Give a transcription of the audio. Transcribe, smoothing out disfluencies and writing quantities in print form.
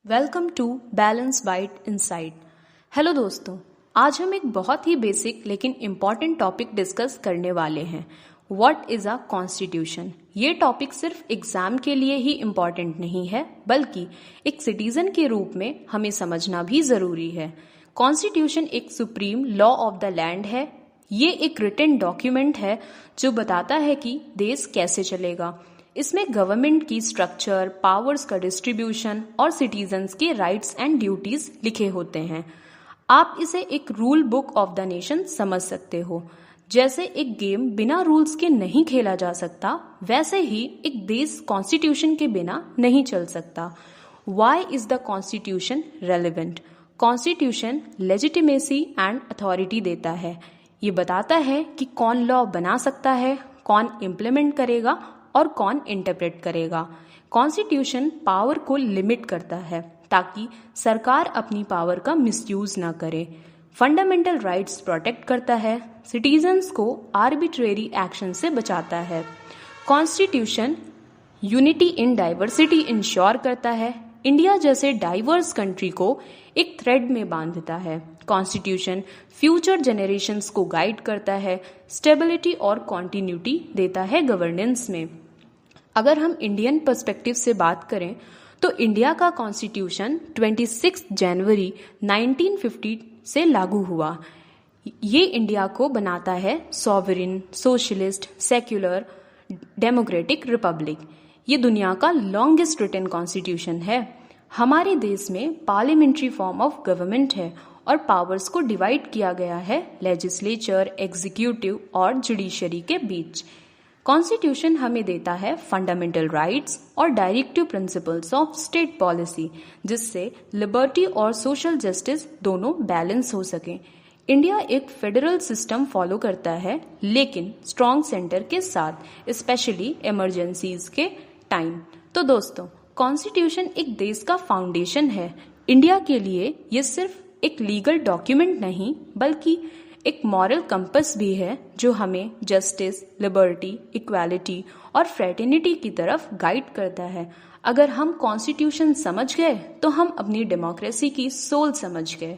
Welcome to Balance Byte Insight. Hello दोस्तों, आज हम एक बहुत ही बेसिक लेकिन इम्पॉर्टेंट टॉपिक डिस्कस करने वाले हैं। What is a constitution. ये टॉपिक सिर्फ एग्जाम के लिए ही इम्पॉर्टेंट नहीं है, बल्कि एक सिटीजन के रूप में हमें समझना भी जरूरी है। कॉन्स्टिट्यूशन एक supreme law of the land है। ये एक रिटन डॉक्यूमेंट है जो बताता है कि देश कैसे चलेगा। इसमें गवर्नमेंट की स्ट्रक्चर, पावर्स का डिस्ट्रीब्यूशन और सिटीजन्स के राइट्स एंड ड्यूटीज लिखे होते हैं। आप इसे एक rule book of the nation समझ सकते हो। जैसे एक गेम बिना रूल्स के नहीं खेला जा सकता, वैसे ही एक देश कॉन्स्टिट्यूशन के बिना नहीं चल सकता। Why is the constitution relevant? Constitution legitimacy and authority देता है। ये बताता है कि कौन लॉ बना सकता है, कौन इम्प्लीमेंट करेगा और कौन इंटरप्रेट करेगा। कॉन्स्टिट्यूशन पावर को लिमिट करता है ताकि सरकार अपनी पावर का मिसयूज ना करे। फंडामेंटल राइट्स प्रोटेक्ट करता है, सिटीजन्स को आर्बिट्रेरी एक्शन से बचाता है। Constitution unity in diversity ensure करता है। इंडिया जैसे डाइवर्स कंट्री को एक थ्रेड में बांधता है। कॉन्स्टिट्यूशन फ्यूचर जनरेशंस को गाइड करता है, स्टेबिलिटी और कॉन्टिन्यूटी देता है गवर्नेंस में। अगर हम इंडियन पर्सपेक्टिव से बात करें तो इंडिया का कॉन्स्टिट्यूशन 26 जनवरी 1950 से लागू हुआ। ये इंडिया को बनाता है sovereign, socialist, secular, democratic Republic. ये दुनिया का लॉन्गेस्ट रिटन कॉन्स्टिट्यूशन है। हमारे देश में पार्लियामेंट्री फॉर्म ऑफ गवर्नमेंट है और पावर्स को डिवाइड किया गया है लेजिस्लेचर, एग्जीक्यूटिव और जुडिशरी के बीच। कॉन्स्टिट्यूशन हमें देता है फंडामेंटल राइट्स और directive principles of state policy, जिससे लिबर्टी और सोशल जस्टिस दोनों बैलेंस हो सके। इंडिया एक फेडरल सिस्टम फॉलो करता है, लेकिन स्ट्रॉन्ग सेंटर के साथ, स्पेशली इमरजेंसीज के टाइम। तो दोस्तों, कॉन्स्टिट्यूशन एक देश का फाउंडेशन है। इंडिया के लिए ये सिर्फ एक लीगल डॉक्यूमेंट नहीं, बल्कि एक मॉरल कंपस भी है जो हमें जस्टिस, लिबर्टी, इक्वालिटी और फ्रेटर्निटी की तरफ गाइड करता है। अगर हम कॉन्स्टिट्यूशन समझ गए तो हम अपनी डेमोक्रेसी की सोल समझ गए।